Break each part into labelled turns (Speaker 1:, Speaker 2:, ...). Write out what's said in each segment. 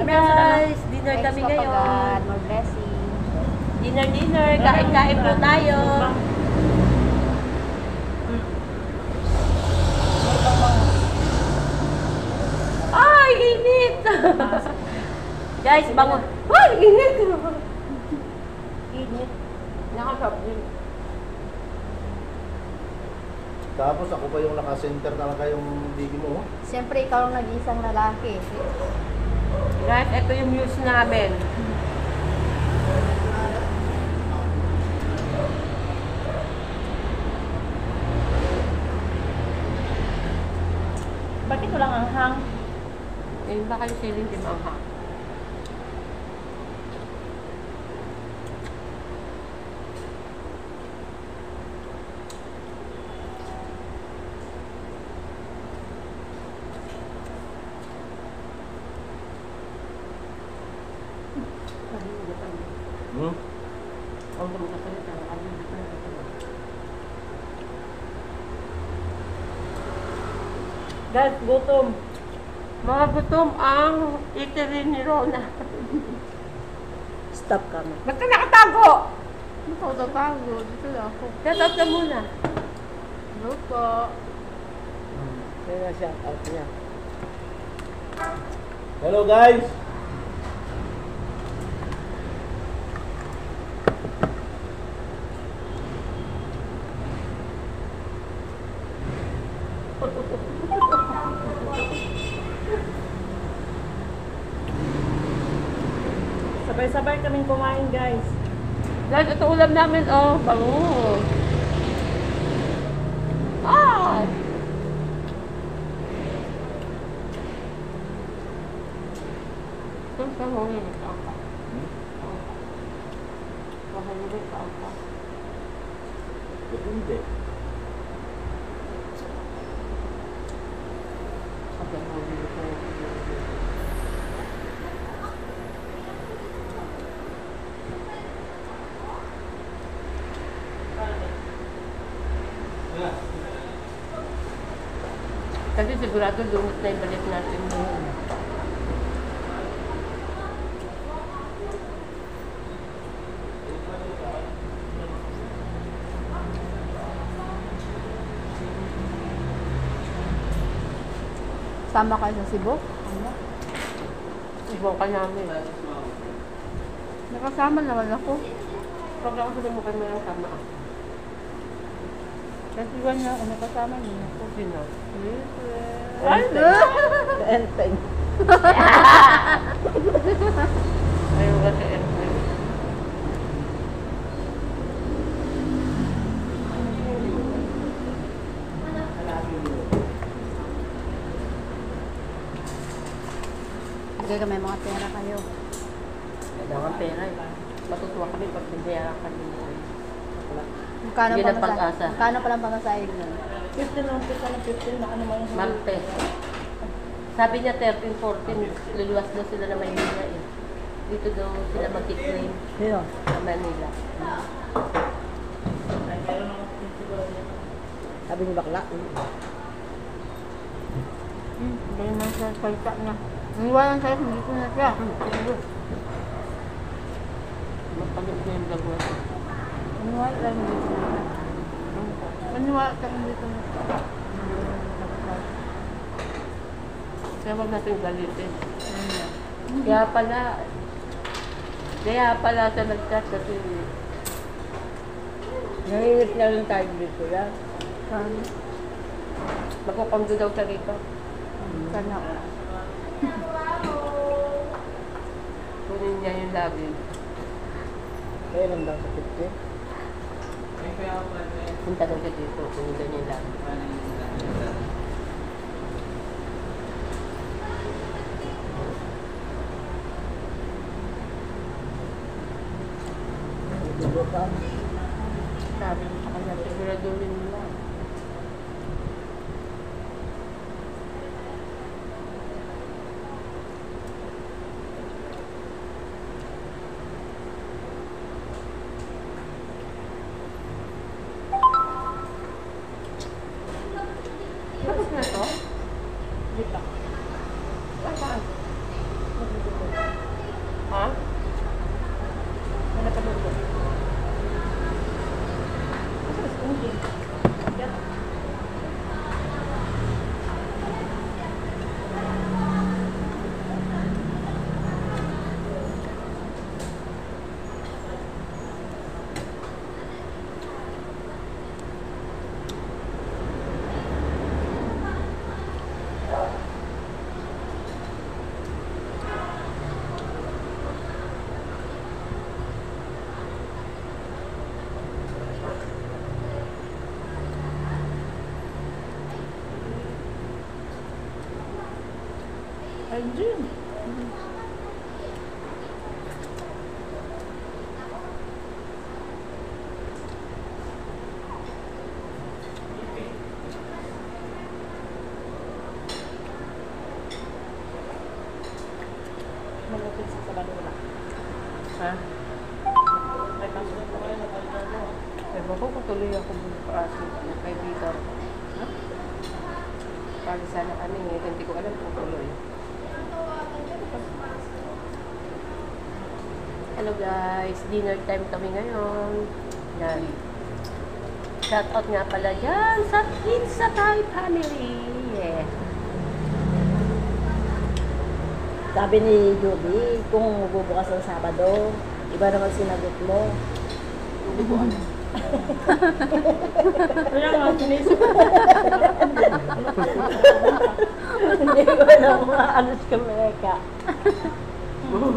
Speaker 1: guys! Dinner
Speaker 2: Thanks,
Speaker 1: kami
Speaker 2: Papa God.
Speaker 1: ngayon.
Speaker 2: More blessing.
Speaker 1: Dinner. Kain-kain po tayo. Ay, init! Guys, bangon. Ay, init! Init. Nakasap din.
Speaker 3: Tapos ako pa yung naka-center talaga yung digi mo.
Speaker 2: Siyempre, ikaw ang nag-iisang lalaki.
Speaker 1: Guys, ito yung news namin.
Speaker 2: Bakit walang anghang?
Speaker 1: Ayun ba kayo siling di maanghang?
Speaker 3: Hmm?
Speaker 1: Guys, gutom. Mga gutom ang eatery ni Rona.
Speaker 2: Stop ka na.
Speaker 1: Ba't ka nakatago?
Speaker 2: Ikaw tatago. Dito lang ako.
Speaker 1: Shout out na muna.
Speaker 2: Hello po.
Speaker 1: Kaya shout out niya.
Speaker 3: Hello guys!
Speaker 2: Sabay-sabay kaming kumain, guys.
Speaker 1: Guys, ito ulam namin. Oh, bango. Ah! Ito sa huli nito. Mahuli ka ako.
Speaker 3: Depende.
Speaker 1: Okay, huli nito. Kasi sigurado lumot na ibalik natin ngayon.
Speaker 2: Sama kayo sa Cebu?
Speaker 1: Ibang ka namin.
Speaker 2: Nakasama naman ako.
Speaker 1: Pag ako sabi mo kayo may sama ako.
Speaker 2: Kasi iwan niya ako, nakasama niya ako.
Speaker 1: Sino?
Speaker 2: Ay!
Speaker 1: Enteng. Ayaw ka sa enteng.
Speaker 2: Bigay ka may mga pera kayo.
Speaker 1: Kailangan pera eh. Matutuwa kami pag binayaran kami mo.
Speaker 2: Magkano
Speaker 1: Yun
Speaker 2: pa
Speaker 1: ang pag-asa.
Speaker 2: Magkano pa lang pamasahe nun?
Speaker 4: 15 lang, 15 na ano man yung
Speaker 1: Malte. Sabi niya 13, 14, luluwas daw sila na Maynila eh. Dito daw sila mag-claim
Speaker 2: Sino?
Speaker 1: sa Manila.
Speaker 2: Sabi ni bakla. Hindi naman siya salita niya. Iniwanan sa'yo, hindi ko na siya.
Speaker 1: Magpalit na yung vlog natin.
Speaker 2: Iniwala lang, hindi ko na siya. Iniwala ka, hindi ko na siya.
Speaker 1: Kaya wag natin galitin. Kaya pala sa nag-chat kasi
Speaker 2: Nanginit na lang tayo dito yan.
Speaker 1: magkukondo daw siya rito.
Speaker 2: Sana ako.
Speaker 1: Kunin niya yung lagi.
Speaker 2: Kaya lang daw sa 50.
Speaker 1: Punta daw siya dito. Kunin daw niya yung lagi. Sabi ko sa kanya, siguraduhin mo lang. Tapos na to?
Speaker 4: Dito.
Speaker 1: Saan?
Speaker 4: Hygiene. Malapit sa Sabadula.
Speaker 1: Ha?
Speaker 4: May pasok ko kayo na Sabadula.
Speaker 1: Ewan ko kung tuloy ako bukas ng kaibigan.
Speaker 2: Ha?
Speaker 1: Pag sana kami, hindi ko alam kung tuloy. Hello guys, dinner time kami ngayon. Yan. Shout out nga pala dyan sa Pizza Thai family. Yeah.
Speaker 4: Sabi ni Judy, kung bubukas ang Sabado, iba naman sinagot mo.
Speaker 2: Hindi ko alam.
Speaker 4: Kaya nga, sinisip ko. Hindi ko alam mga anos ka Meka. Ang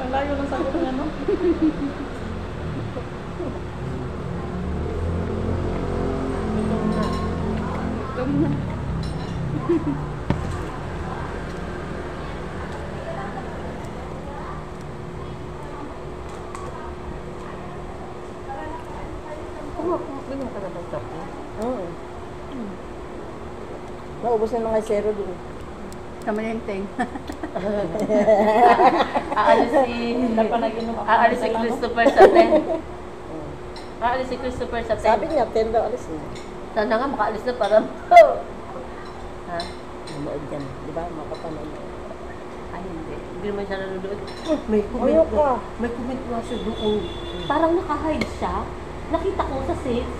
Speaker 4: layo ng sagot niya, no?
Speaker 2: Gutom na.
Speaker 1: Ganyan ka na ba ito?
Speaker 4: Oo. Naubos na mga zero dun.
Speaker 2: Kamalenteng.
Speaker 1: Aalis si... Aalis si Christopher sa 10. Aalis si Christopher sa 10.
Speaker 4: Sabi niya, 10 daw alis niya.
Speaker 1: Sana nga makaalis na para... Ha?
Speaker 4: Manood yan. Di ba? Makapanood.
Speaker 1: Ay, hindi. Hindi naman siya nanonood. May
Speaker 4: Ayaw
Speaker 1: comment
Speaker 4: ka.
Speaker 1: May comment nga siya doon. Parang naka-hide siya. Nakita ko sa site.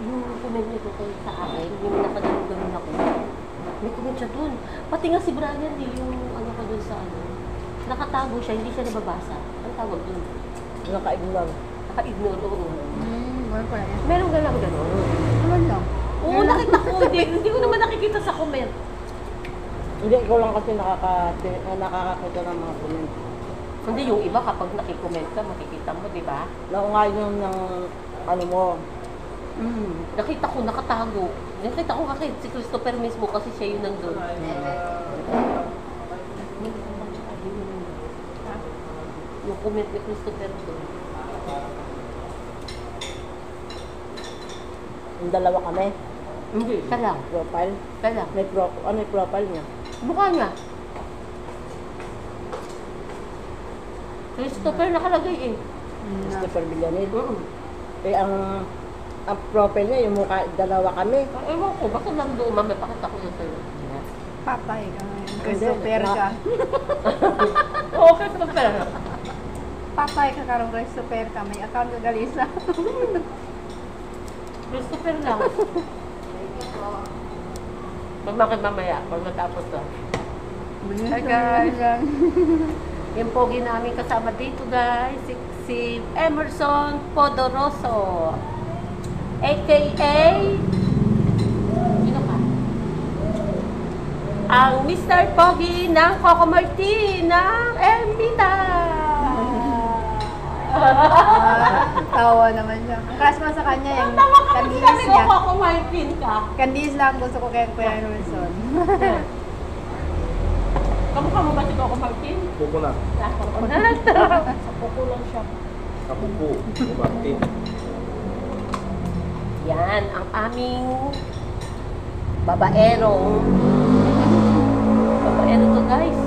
Speaker 1: Yung comment niya doon sa akin, yung nakaganon ako. May comment siya doon. Pati nga si Brian, yung ano ka doon sa ano. Nakatago siya, hindi siya nababasa. Ano tawag doon?
Speaker 4: Naka-ignore.
Speaker 1: Naka-ignore, oo.
Speaker 2: Wala pala yan.
Speaker 1: Meron ka lang gano'n.
Speaker 2: Naman lang.
Speaker 1: Oo, nakita ko. Hindi ko naman nakikita sa comment.
Speaker 4: Hindi, ikaw lang kasi nakakakita ng mga comment.
Speaker 1: Hindi, yung iba kapag nakicomment ka, makikita mo, di ba?
Speaker 4: Naungay yun ng ano mo.
Speaker 1: Nakita ko, nakatago. Nakita ko kasi si Christopher mismo kasi siya yung nandun. Yung comment ni Christopher doon.
Speaker 4: Yung dalawa kami.
Speaker 1: Hindi, siya lang.
Speaker 4: Profile.
Speaker 1: Siya lang.
Speaker 4: Ano yung profile niya?
Speaker 1: Mukha niya. Christopher nakalagay eh.
Speaker 4: Christopher Villanil.
Speaker 1: Oo.
Speaker 4: Eh, ang profile niya, yung mukha, dalawa kami.
Speaker 1: Ewan ko, baka nandoon, mamay, pakita ko yun sa'yo.
Speaker 2: Patay ka ngayon. Christopher ka.
Speaker 1: Oo, Christopher.
Speaker 2: Patay ka karong Christopher ka. May account ka galisa.
Speaker 1: Christopher lang. Magmakit mamaya, pag matapos to.
Speaker 2: Hi guys.
Speaker 1: Yung pogi namin kasama dito guys, si Emerson Podoroso. AKA, sino ka? Ang Mr. Pogi ng Coco Martin ng Ermita.
Speaker 2: Tawa naman siya. Ang crush mo sa kanya yung
Speaker 1: Tawa ka kasi sabi
Speaker 2: candies
Speaker 1: ko,
Speaker 2: niya.
Speaker 1: Coco Martin ka.
Speaker 2: Candies lang gusto ko kay Kuya Emerson.
Speaker 1: Kamukha mo ba si Coco Martin?
Speaker 3: Puko na.
Speaker 4: Sa puko lang siya.
Speaker 3: Kapuko. Martin.
Speaker 1: Yan, ang aming babaero. Babaero to guys.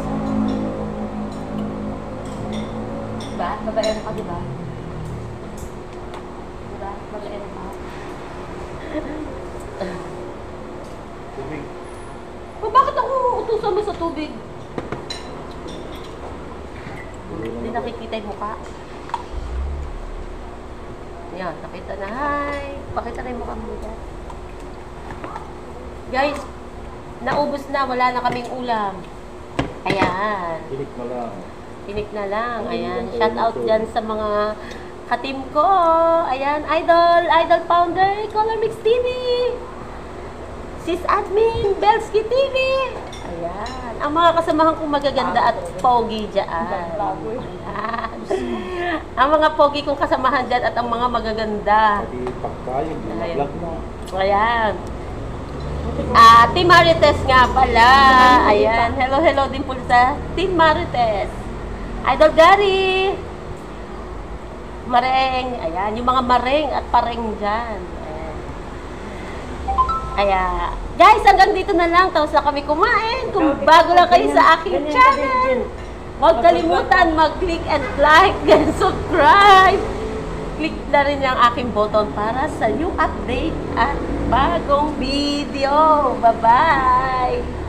Speaker 1: Diba? Babaero ka, diba? Diba? Babaero ka.
Speaker 3: Tubig.
Speaker 1: O bakit ako utusan mo sa tubig? Hindi nakikita yung mukha. Yan, nakita na. Hi! Pakita na yung mukha mo dyan. Guys, naubos na. Wala na kaming ulam. Ayan.
Speaker 3: Tinik mo lang.
Speaker 1: Tinik na lang. Ayan. Shout out dyan sa mga katim ko. Ayan. Idol founder, Color Mix TV. Sis Admin, Belsky TV. Ayan. Ang mga kasamahan kong magaganda at pogi dyan. Ayan. Ang mga pogi kong kasamahan dyan at ang mga magaganda.
Speaker 3: Pwede pagkain. Vlog na.
Speaker 1: Ayan. Team Marites nga pala. Ayan. Hello, hello din po sa Team Marites. Idol Gary. Mareng. Ayan. Yung mga mareng at pareng dyan. Ayan. Kaya, guys, hanggang dito na lang. Tapos na kami kumain. Kung bago lang kayo sa aking channel, huwag kalimutan mag-click and like and subscribe. Click na rin yung aking button para sa new update at bagong video. Bye-bye!